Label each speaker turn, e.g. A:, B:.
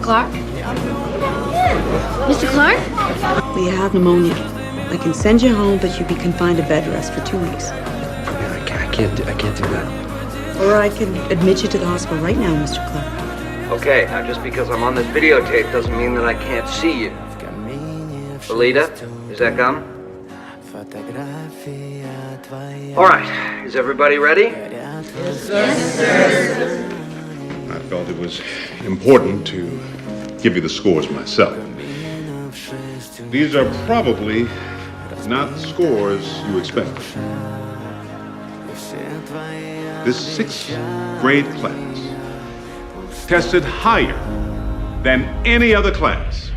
A: Clark? Mr. Clark?
B: Well, you have pneumonia. I can send you home, but you'll be confined to bed rest for 2 weeks.
C: I can't do that.
B: Or I can admit you to the hospital right now, Mr. Clark.
C: Okay, now just because I'm on this videotape doesn't mean that I can't see you. Belita, is that gum? All right, is everybody ready?
A: Yes, sir.
D: I felt it was important to give you the scores myself. These are probably not scores you expect. This sixth grade class tested higher than any other class